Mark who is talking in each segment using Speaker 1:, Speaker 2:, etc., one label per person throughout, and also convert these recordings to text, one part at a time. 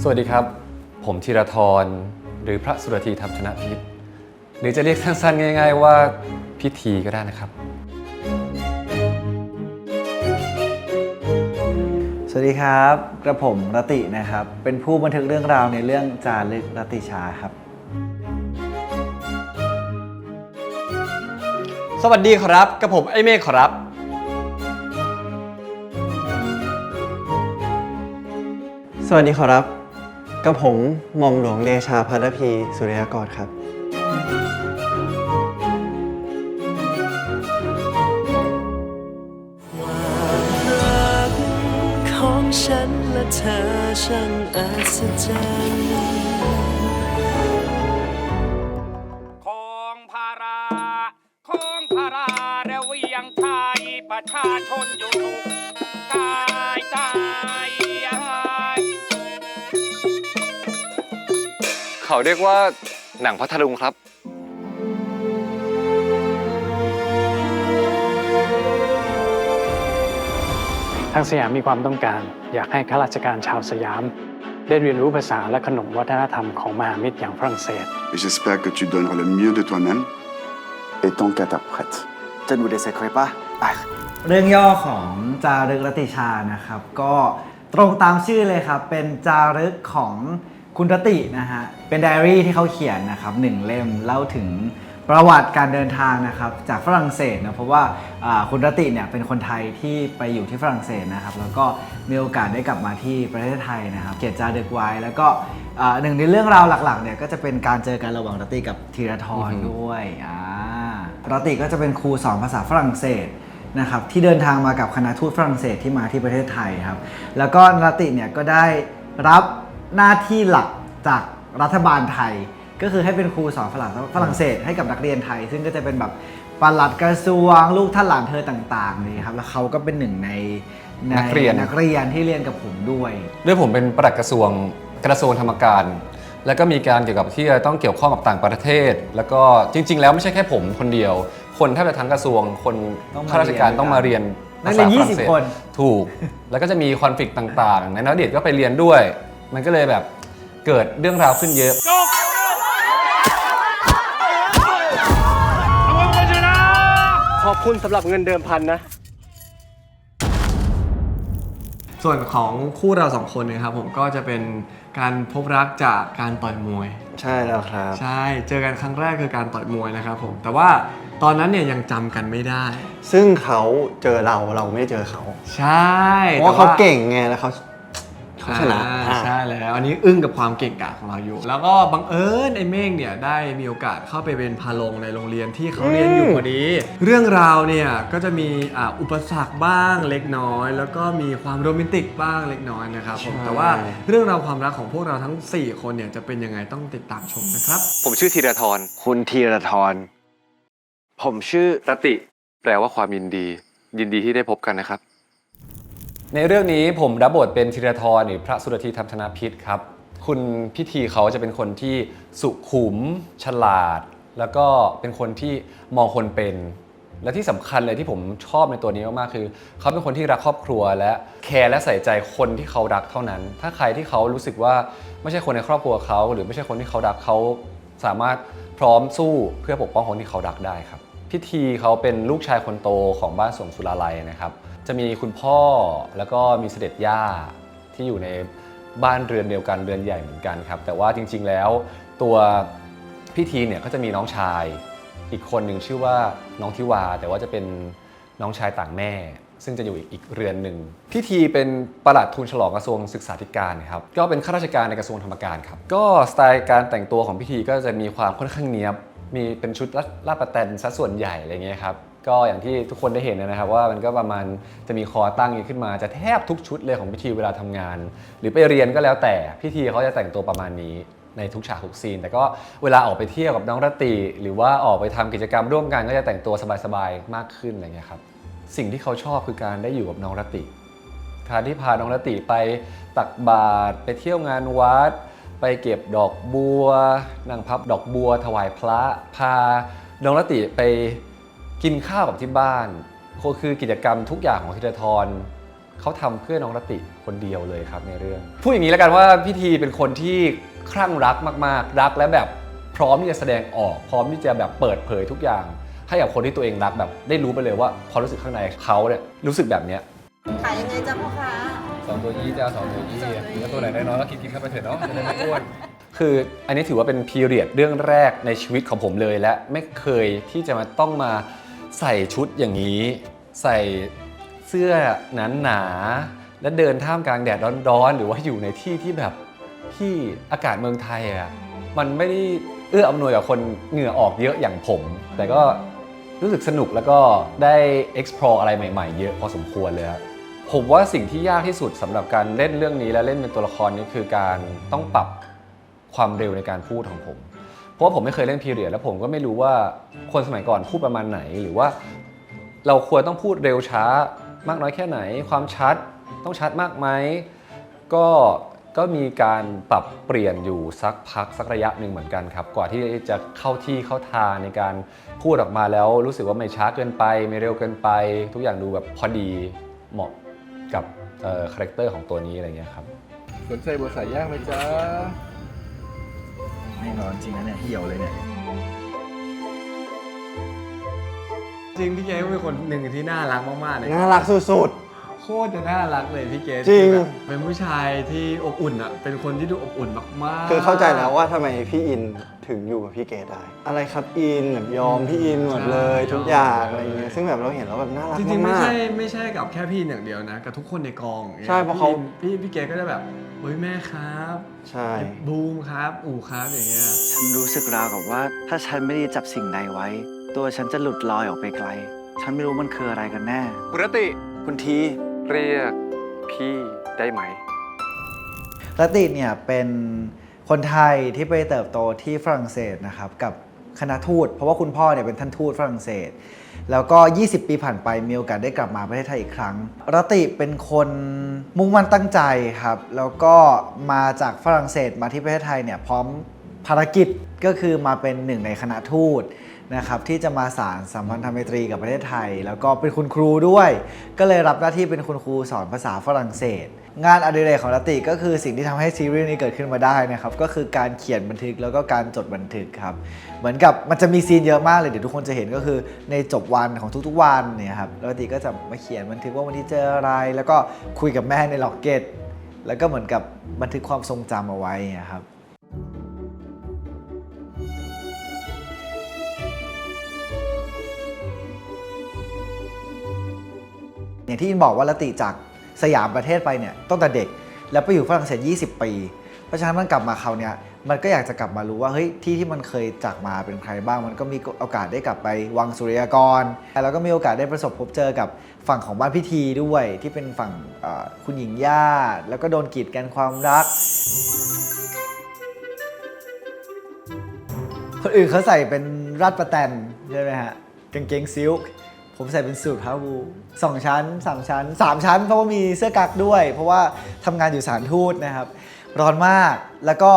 Speaker 1: สวัสดีครับผมธีรธรหรือพระสุรธีธรรมชนะพิษหรือจะเรียกสั้นๆง่ายๆว่าพิธีก็ได้นะครับ
Speaker 2: สวัสดีครับกระผมรตินะครับเป็นผู้บันทึกเรื่องราวในเรื่องจารึกรติชาครับ
Speaker 3: สวัสดีครับกระผมไอเมฆครับ
Speaker 4: สวัสดีครับกระผมหม่อมหลวงเดชาภัทพีสุริยกรครับ
Speaker 5: ความรักของฉันและเธอช่างอัศจรรย์
Speaker 6: ของพาราและเวียงไทยประชาชนอยู่ทุกกายใจ
Speaker 1: เขาเรียกว่าหนังพัทลุงครับ
Speaker 7: ทางสยามมีความต้องการอยากให้ข้าราชการชาวสยามได้เรียนรู้ภาษาและขนบวัฒนธรรมของมหามิตรอย่างฝรั่งเศส
Speaker 8: J'espère que tu donneras le mieux de toi-même et ton qu'interprète.
Speaker 4: Je ne vous laisserai pas.
Speaker 2: เรื่องย่อของจารึกรติชานะครับก็ตรงตามชื่อเลยครับเป็นจารึกของคุณรตินะฮะเป็นไดอารี่ที่เขาเขียนนะครับ1 เล่มเล่าถึงประวัติการเดินทางนะครับจากฝรั่งเศสนะเพราะว่าคุณรติเนี่ยเป็นคนไทยที่ไปอยู่ที่ฝรั่งเศสนะครับแล้วก็มีโอกาสได้กลับมาที่ประเทศไทยนะครับเขียนจารึกไว้แล้วก็หนึ่งในเรื่องราวหลักๆเนี่ยก็จะเป็นการเจอกันระหว่างรติกับธีรธรด้วยรติก็จะเป็นครูสอนภาษาฝรั่งเศสนะครับที่เดินทางมากับคณะทูตฝรั่งเศสที่มาที่ประเทศไทยครับแล้วก็รติเนี่ยก็ได้รับหน้าที่หลักจากรัฐบาลไทยก็คือให้เป็นครูสอนฝรั่งเศสให้กับนักเรียนไทยซึ่งก็จะเป็นแบบปลัดกระทรวงลูกท่านหลานเธอต่างๆนี่ครับแล้วเขาก็เป็นหนึ่งในนักเรียนที่เรียนกับผมด้วย
Speaker 1: ผมเป็นปลัดกระทรวงธรรมการ แล้วก็มีการเกี่ยวกับที่จะต้องเกี่ยวข้องกับต่างประเทศแล้วก็จริงๆแล้วไม่ใช่แค่ผมคนเดียวคนแทบจะทั้งกระทรวงคนข้าราชการต้องมาเรียนภาษาฝรั่งเศสถูกแล้วก็จะมีคอนฟ lict ต่างๆในนักเรียนก็ไปเรียนด้วยมันก็เลยแบบเกิดเรื่องราวขึ้นเยอะ
Speaker 3: ขอบคุณสำหรับเงินเดิมพันนะส่วนของคู่เราสองคนนะครับผมก็จะเป็นการพบรักจากการต่อยมวย
Speaker 4: ใช่แล้วครับ
Speaker 3: ใช่เจอกันครั้งแรกคือการต่อยมวยนะครับผมแต่ว่าตอนนั้นเนี่ยยังจำกันไม่ได้
Speaker 4: ซึ่งเขาเจอเราไม่เจอเขา
Speaker 3: ใช่
Speaker 4: เพราะเขาเก่งไงแล้วเขาชนะ
Speaker 3: ใช่แล้วอันนี้อึ้งกับความเก่งกาจของเราอยู่แล้วก็บังเอิญไอ้เมฆเนี่ยได้มีโอกาสเข้าไปเป็นพาลงในโรงเรียนที่เขาเรียนอยู่พอดีเรื่องราวเนี่ยก็จะมีอุปสรรคบ้างเล็กน้อยแล้วก็มีความโรแมนติกบ้างเล็กน้อยนะครับผมแต่ว่าเรื่องราวความรักของพวกเราทั้ง4คนเนี่ยจะเป็นยังไงต้องติดตามชมนะครับ
Speaker 1: ผมชื่อธีรธร
Speaker 4: คุณธีรธรผมชื่อ
Speaker 1: รติแปลว่าความยินดีที่ได้พบกันนะครับในเรื่องนี้ผมรับบทเป็นธีรธรหรือพระสุรธีธรรมชนะพิษครับคุณพิธีเขาจะเป็นคนที่สุขุมฉลาดแล้วก็เป็นคนที่มองคนเป็นและที่สำคัญเลยที่ผมชอบในตัวนี้มากๆคือเขาเป็นคนที่รักครอบครัวและแคร์และใส่ใจคนที่เขารักเท่านั้นถ้าใครที่เขารู้สึกว่าไม่ใช่คนในครอบครัวเขาหรือไม่ใช่คนที่เขารักเขาสามารถพร้อมสู้เพื่อปกป้องคนที่เขารักได้ครับพิธีเขาเป็นลูกชายคนโตของบ้านสวนสุราลัยนะครับจะมีคุณพ่อแล้วก็มีเสด็จย่าที่อยู่ในบ้านเรือนเดียวกันเรือนใหญ่เหมือนกันครับแต่ว่าจริงๆแล้วตัวพิธีเนี่ยก็จะมีน้องชายอีกคนหนึ่งชื่อว่าน้องทิวาแต่ว่าจะเป็นน้องชายต่างแม่ซึ่งจะอยู่อีกเรือนหนึ่งพิธีเป็นปลัดทูลฉลองกระทรวงศึกษาธิการครับก็เป็นข้าราชการในกระทรวงธรรมการครับก็สไตล์การแต่งตัวของพิธีก็จะมีความค่อนข้างเนี๊ยบมีเป็นชุดลาดประแตนซะส่วนใหญ่อะไรเงี้ยครับก็อย่างที่ทุกคนได้เห็นนะครับว่ามันก็ประมาณจะมีคอตั้งขึ้นมาจะแทบทุกชุดเลยของพิธีเวลาทำงานหรือไปเรียนก็แล้วแต่พิธีเขาจะแต่งตัวประมาณนี้ในทุกฉากทุกซีนแต่ก็เวลาออกไปเที่ยวกับน้องรติหรือว่าออกไปทำกิจกรรมร่วมกันก็จะแต่งตัวสบายๆมากขึ้นอะไรเงี้ยครับสิ่งที่เขาชอบคือการได้อยู่กับน้องรติการที่พาน้องรติไปตักบาตรไปเที่ยวงานวัดไปเก็บดอกบัวนั่งพับดอกบัวถวายพระพาน้องรติไปกินข้าวกับที่บ้านก็คือกิจกรรมทุกอย่างของธีรธร เขาทำเพื่อน้องรติคนเดียวเลยครับในเรื่องพูดอย่างนี้แล้วกันว่าพี่ทีเป็นคนที่คลั่งรักมากๆรักและแบบพร้อมที่จะแสดงออกพร้อมที่จะแบบเปิดเผยทุกอย่างให้กับคนที่ตัวเองรักแบบได้รู้ไปเลยว่าความรู้สึกข้างในเขาเนี่ยรู้สึกแบบเนี้ย
Speaker 9: ขายยังไงจ๊ะพ่อค้า
Speaker 1: 2 ตัวยี่จ้า2 ตัวยี่แล้วตัวไหนได้น้อยก็กินเข้าไปเถอะเนาะจะได้ไม่อ้วนคืออันนี้ถือว่าเป็นพีเรียดเรื่องแรกในชีวิตของผมเลยและไม่เคยที่จะมาต้องมาใส่ชุดอย่างนี้ใส่เสื้อหนาๆและเดินท่ามกลางแดดร้อนๆหรือว่าอยู่ในที่ที่แบบที่อากาศเมืองไทยอ่ะมันไม่ได้เอื้ออำนวยกับคนเหงื่อออกเยอะอย่างผมแต่ก็รู้สึกสนุกแล้วก็ได้ explore อะไรใหม่ๆเยอะพอสมควรเลยครับผมว่าสิ่งที่ยากที่สุดสำหรับการเล่นเรื่องนี้และเล่นเป็นตัวละครนี้คือการต้องปรับความเร็วในการพูดของผมเพราะว่าผมไม่เคยเล่นพีเรียดแล้วผมก็ไม่รู้ว่าคนสมัยก่อนพูดประมาณไหนหรือว่าเราควรต้องพูดเร็วช้ามากน้อยแค่ไหนความชัดต้องชัดมากไหมก็มีการปรับเปลี่ยนอยู่สักระยะหนึ่งเหมือนกันครับกว่าที่จะเข้าที่เข้าทางในการพูดออกมาแล้วรู้สึกว่าไม่ช้าเกินไปไม่เร็วเกินไปทุกอย่างดูแบบพอดีเหมาะกับคาแรคเตอร์ของตัวนี้อะไรเงี้ยครับ
Speaker 10: สนใจบัวสายย่างไหมจ๊ะ
Speaker 2: ไม่ร้อนจริงนะเนี่ยเหี่ยวเลยเนี่ย
Speaker 3: จริงพี่เกดเป็นคนหนึ่งที่น่ารักมากๆเลย
Speaker 4: น่ารักสุด
Speaker 3: โคตรจะน่ารักเลยพี่เกด
Speaker 4: จริง
Speaker 3: คือแบบเป็นผู้ชายที่อบอุ่นอ่ะเป็นคนที่ดูอบอุ่นมากๆ
Speaker 4: ๆ คือเข้าใจแล้วว่าทำไมพี่อินถึงอยู่กับพี่เกดได้ อะไรครับอินแบบยอมพี่อินหมดเลยทุกอย่างอะไรเงี้ยซึ่งแบบเราเห็นแล้วแบบน่ารัก
Speaker 3: จริงๆไม่
Speaker 4: มาก
Speaker 3: ใช่กับแค่พี่อย่างเดียวนะกับทุกคนในกองอย่างงี้ย
Speaker 4: ใช่เพราะเขา
Speaker 3: พี่เกดก็จะแบบเฮ้ยแม่ครับ
Speaker 4: ๆใช่
Speaker 3: บูมครับอู๋ครับอย่างเงี้ย
Speaker 2: ฉันรู้สึกราวกับว่าถ้าฉันไม่ได้จับสิ่งใดไว้ ตัวฉันจะหลุดลอยออกไปไกล ฉันไม่รู้มันคืออะไรกันแน่
Speaker 1: คุณรติ
Speaker 2: คุณที
Speaker 1: เรียกพี่ได้ไหม
Speaker 2: รติเนี่ยเป็นคนไทยที่ไปเติบโตที่ฝรั่งเศสนะครับกับคณะทูตเพราะว่าคุณพ่อเนี่ยเป็นท่านทูตฝรั่งเศส แล้วก็ 20 ปีผ่านไปมีโอกาสได้กลับมาประเทศไทยอีกครั้งรติเป็นคนมุ่งมั่นตั้งใจครับแล้วก็มาจากฝรั่งเศสมาที่ประเทศไทยเนี่ยพร้อมภารกิจก็คือมาเป็นหนึ่งในคณะทูตนะครับที่จะมาสานสัมพันธไมตรีกับประเทศไทย แล้วก็เป็นคุณครูด้วย ก็เลยรับหน้าที่เป็นคุณครูสอนภาษาฝรั่งเศส งานอดิเรกของรติก็คือสิ่งที่ทำให้ซีรีส์นี้เกิดขึ้นมาได้นะครับก็คือการเขียนบันทึกแล้วก็การจดบันทึกครับเหมือนกับมันจะมีซีนเยอะมากเลยเดี๋ยวทุกคนจะเห็นก็คือในจบวันของทุกๆวันเนี่ยครับรติก็จะมาเขียนบันทึกว่าวันนี้เจออะไร แล้วก็คุยกับแม่ในล็อกเก็ตแล้วก็เหมือนกับบันทึกความทรงจำเอาไว้ครับอย่างที่อินบอกว่ารติจากสยามประเทศไปเนี่ยตั้งแต่เด็กแล้วไปอยู่ฝรั่งเศส20 ปีเพราะฉะนั้นมันกลับมาคราวเนี้ยมันก็อยากจะกลับมารู้ว่าเฮ้ยที่มันเคยจากมาเป็นใครบ้างมันก็มีโอกาสได้กลับไปวังสุริยากรแล้วก็มีโอกาสได้ประสบพบเจอกับฝั่งของบ้านพิธีด้วยที่เป็นฝั่งคุณหญิงย่าแล้วก็โดนกีดกันความรักคนอื่นเขาใส่เป็นรัดประแตนใช่ไหมฮะกางเกงซิลค์ผมใส่เป็นสูทฮาวู2 ชั้น 3 ชั้น 3 ชั้นเพราะว่ามีเสื้อกั๊กด้วยเพราะว่าทำงานอยู่สถานทูตนะครับร้อนมากแล้วก็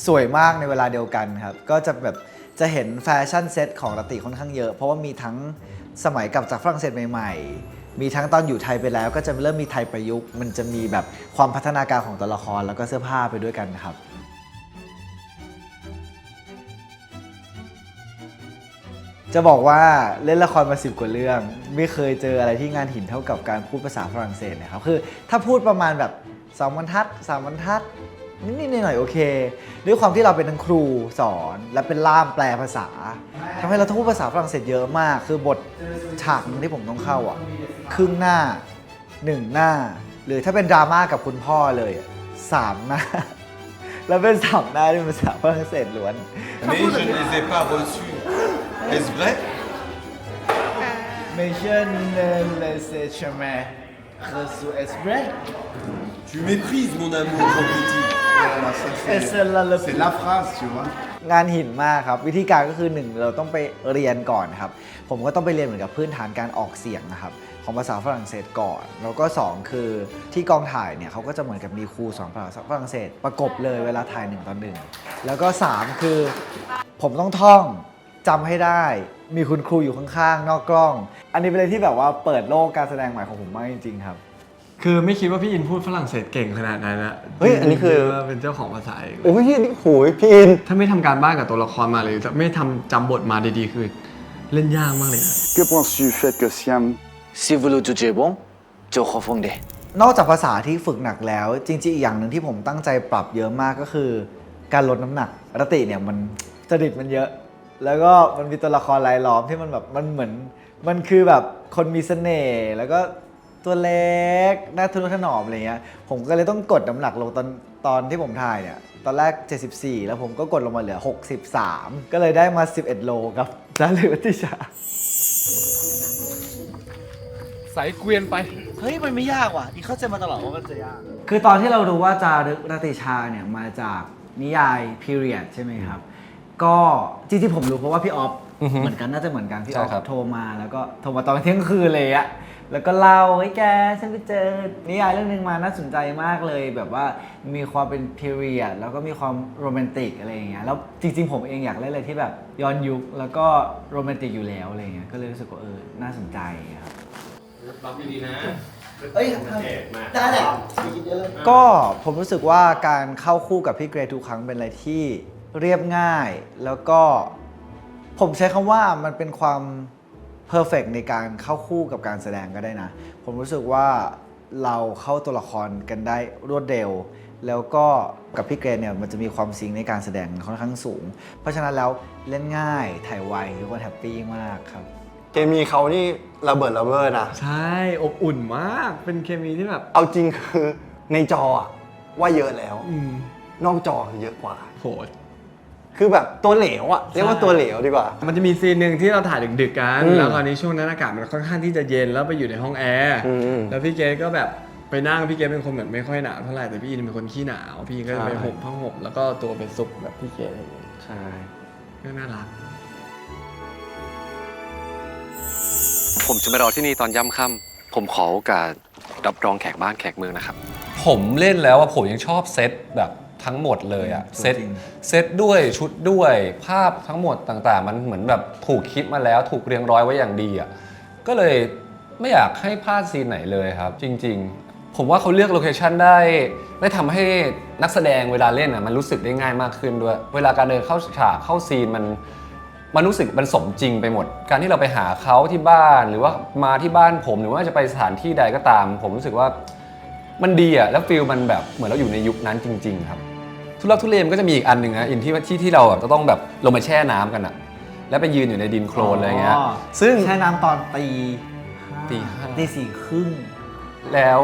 Speaker 2: สวยมากในเวลาเดียวกันครับก็จะแบบจะเห็นแฟชั่นเซ็ตของรติค่อนข้างเยอะเพราะว่ามีทั้งสมัยกลับจากฝรั่งเศสใหม่ๆมีทั้งตอนอยู่ไทยไปแล้วก็จะเริ่มมีไทยประยุกต์มันจะมีแบบความพัฒนาการของตัวละครแล้วก็เสื้อผ้าไปด้วยกันครับจะบอกว่าเล่นละครมา10 กว่าเรื่องไม่เคยเจออะไรที่งานหินเท่ากับการพูดภาษาฝรั่งเศสนะครับคือถ้าพูดประมาณแบบ2 บรรทัด 3 บรรทัดนิดๆหน่อยๆโอเคด้วยความที่เราเป็นทั้งครูสอนและเป็นล่ามแปลภาษาทำให้เราต้องพูดภาษาฝรั่งเศสเยอะมากคือบทฉากที่ผมต้องเข้าอ่ะครึ่งหน้า1 หน้าหรือถ้าเป็นดราม่ากับคุณพ่อเลย3 หน้าแล้วเป็น3 หน้าที่เป็นภาษาฝรั่งเศสล้วน
Speaker 10: Mais je ne les ai pas reçus. Est-ce vrai?
Speaker 2: Mais je ne le sais jamais. Reçu exprès.
Speaker 10: Tu méprises mon amour, mon petit.
Speaker 8: Voilà, ça, c'est la phrase, tu vois.
Speaker 2: งานหินมากครับวิธีการก็คือ1เราต้องไปเรียนก่อนครับผมก็ต้องไปเรียนเหมือนกับพื้นฐานการออกเสียงนะครับของภาษาฝรั่งเศสก่อนแล้วก็2คือที่กองถ่ายเนี่ยเขาก็จะเหมือนกับมีครูสอนภาษาฝรั่งเศสประกบเลยเวลาถ่าย1 ต่อ 1แล้วก็3คือผมต้องท่องจำให้ได้มีคุณครูอยู่ข้างๆนอกกล้องอันนี้เป็นอะไรที่แบบว่าเปิดโลกการแสดงใหม่ของผมมากจริงๆครับ
Speaker 3: คือไม่คิดว่าพี่อินพูดฝรั่งเศสเก่งขนาดนั้นนะ
Speaker 4: เฮ้ยอันนี้คือ
Speaker 3: ว่าเป็นเจ้าของภาษาเอง
Speaker 4: โอ้ยนี่โหยพี่อิน
Speaker 3: ถ้าไม่ทำการบ้านกับตัวละครมาเลยไม่ทำจำบทมาดีๆคือเล่นยากมากเลยนะ
Speaker 8: Que penses-tu du fait que Siam
Speaker 5: Si vous le jugez bon, je refondais.
Speaker 2: นอกจากภาษาที่ฝึกหนักแล้ว จริงๆอีกอย่างหนึ่งที่ผมตั้งใจปรับเยอะมากก็คือการลดน้ำหนักรติเนี่ยมันจริตมันเยอะ แล้วก็มันมีตัวละครรายล้อมที่มันแบบมันเหมือนมันคือแบบคนมีเสน่ห์แล้วก็ตัวเล็กน่าทะนุถนอมอะไรเงี้ยผมก็เลยต้องกดน้ำหนักลงตอนที่ผมถ่ายเนี่ยตอนแรก 74 แล้วผมก็กดลงมาเหลือ 63 ก็เลยได้มา 11 โลกับจารึกรติชา
Speaker 1: สายเกวียนไป
Speaker 2: เฮ้ยมันไม่ยากว่ะอีเข้าใจมาตลอดว่ามันจะยากคือตอนที่เรารู้ว่าจารึกรติชาเนี่ยมาจากนิยาย period ใช่ไหมครับก็จริงๆผมรู้เพราะว่าพี่ออฟเหมือนกันน่าจะเหมือนกันพี่ออ
Speaker 1: ใช่ครับ
Speaker 2: ฟโทรมาแล้วก็โทรมาตอนเที่ยงคืนเลยอะแล้วก็เล่าเฮ้ยแกฉันไปเจอนิยายเรื่องนึงมาน่าสนใจมากเลยแบบว่ามีความเป็น period แล้วก็มีความโรแมนติกอะไรอย่างเงี้ยแล้วจริงๆผมเองอยากเล่นอะไรที่แบบย้อนยุคแล้วก็โรแมนติกอยู่แล้วอะไรเงี้ยก็เลยรู้สึกว่าน่าสนใจครับ ได้แหละก็ผมรู้สึกว่าการเข้าคู่กับพี่เกรททุกครั้งเป็นอะไรที่เรียบง่าย แล้วก็ผมใช้คำว่ามันเป็นความเพอร์เฟกในการเข้าคู่กับการแสดงก็ได้นะ ผมรู้สึกว่าเราเข้าตัวละครกันได้รวดเร็ว แล้วก็กับพี่เกรทเนี่ยมันจะมีความซิงค์ในการแสดงค่อนข้างสูง เพราะฉะนั้นแล้วเล่นง่ายถ่ายไวทุกคนแฮปปี้มากครับ
Speaker 4: เคมีเขานี่ระเบิดระเบ้อนะ
Speaker 3: ใช่อบอุ่นมากเป็นเคมีที่แบบ
Speaker 4: เอาจริงคือในจออะว่าเยอะแล้ว
Speaker 3: อืม
Speaker 4: นอกจอคือเยอะกว่า
Speaker 3: โหด
Speaker 4: คือแบบตัวเหลวอะเรียกว่าตัวเหลวดีกว่า
Speaker 3: มันจะมีซีนหนึ่งที่เราถ่ายดึกๆกัน
Speaker 4: อืม
Speaker 3: แล้วตอนนี้ช่วงนั้นอากาศมันค่อนข้างที่จะเย็นแล้วไปอยู่ในห้องแอร์
Speaker 4: อืม
Speaker 3: แล้วพี่เกดก็แบบไปนั่งพี่เกดเป็นคนแบบไม่ค่อยหนาวเท่าไหร่แต่พี่อินเป็นคนขี้หนาวพี่ก็ไป
Speaker 4: ใช่
Speaker 3: ห่มผ้าห่มแล้วก็ตัวไปซุกแบบพี่เกดอะไรอย่างเงี้ย
Speaker 4: ใช่
Speaker 3: ก็น่ารัก
Speaker 1: ผมจะมารอที่นี่ตอนย่ำค่ำผมขอโอกาสรับรองแขกบ้านแขกเมืองนะครับ ผมเล่นแล้วผมยังชอบเซตแบบทั้งหมดเลยอะเซต
Speaker 2: จริง
Speaker 1: เซตด้วยชุดด้วยภาพทั้งหมดต่างๆ มันเหมือนแบบถูกคิดมาแล้วถูกเรียงร้อยไว้อย่างดีอะก็เลยไม่อยากให้พลาดซีนไหนเลยครับ จริงๆ ผมว่าเขาเลือกโลเคชั่นได้ทำให้นักแสดงเวลาเล่นอะมันรู้สึกได้ง่ายมากขึ้นด้วย เวลาการเดินเข้าฉากเข้าซีนมันรู้สึกมันสมจริงไปหมด การที่เราไปหาเขาที่บ้านหรือว่ามาที่บ้านผมหรือว่าจะไปสถานที่ใดก็ตาม ผมรู้สึกว่ามันดีอะแล้วฟีลมันแบบเหมือนเราอยู่ในยุคนั้นจริง ๆ ครับ ทุลักทุเลมันก็จะมีอีกอันหนึ่งนะอินที่เราแบบจะต้องแบบลงมาแช่น้ำกันอะแล้วไปยืนอยู่ในดินโคลนอะไรเงี้ยซึ่ง
Speaker 2: แช่น้ำตอนตี
Speaker 1: ตีห้า
Speaker 2: ตีสี่ครึ่ง
Speaker 1: แล้ว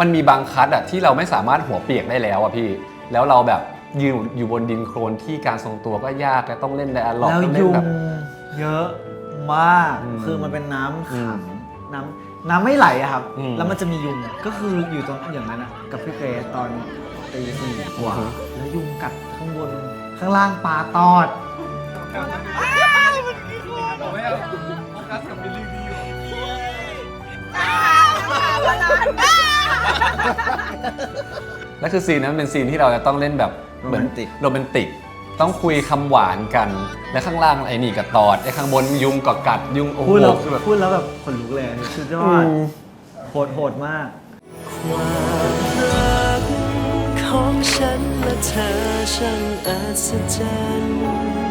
Speaker 1: มันมีบางคัดอะที่เราไม่สามารถหัวเปียกได้แล้วอะพี่แล้วเราแบบยืนอยู่บนดินโคลนที่การทรงตัวก็ยากและต้องเล่นไดอะล็อก
Speaker 2: แล้ว
Speaker 1: ต้องเล่
Speaker 2: ยุ
Speaker 1: น
Speaker 2: ง
Speaker 1: แบบ
Speaker 2: เยอะมาก คือมันเป็นน้ำขังน้ำไม่ไหลอะครับ แล้วมันจะมียุง ก็คืออยู่ตรงอย่างนั้นอะกับพี่เกรซตอนตีสี่กว่า แล้วยุงกัดข้างบน ข้างล่างปลาตอด
Speaker 1: และคือซีนนั้นเป็นซีนที่เราจะต้องเล่นแบบเหมือน
Speaker 2: Romantic
Speaker 1: โรแมนติก ต้องคุยคำหวานกัน และข้างล่างไอ้นี่กับตอดไอ้ข้างบนยุงกับกัดยุงโอ้โห
Speaker 2: พูดแล้ว
Speaker 1: คือแบบ
Speaker 2: พูดแล้วแบบขนลุกเลยสุดยอดโหดมาก
Speaker 5: ความรักของฉันและเธอช่างอัศจรรย์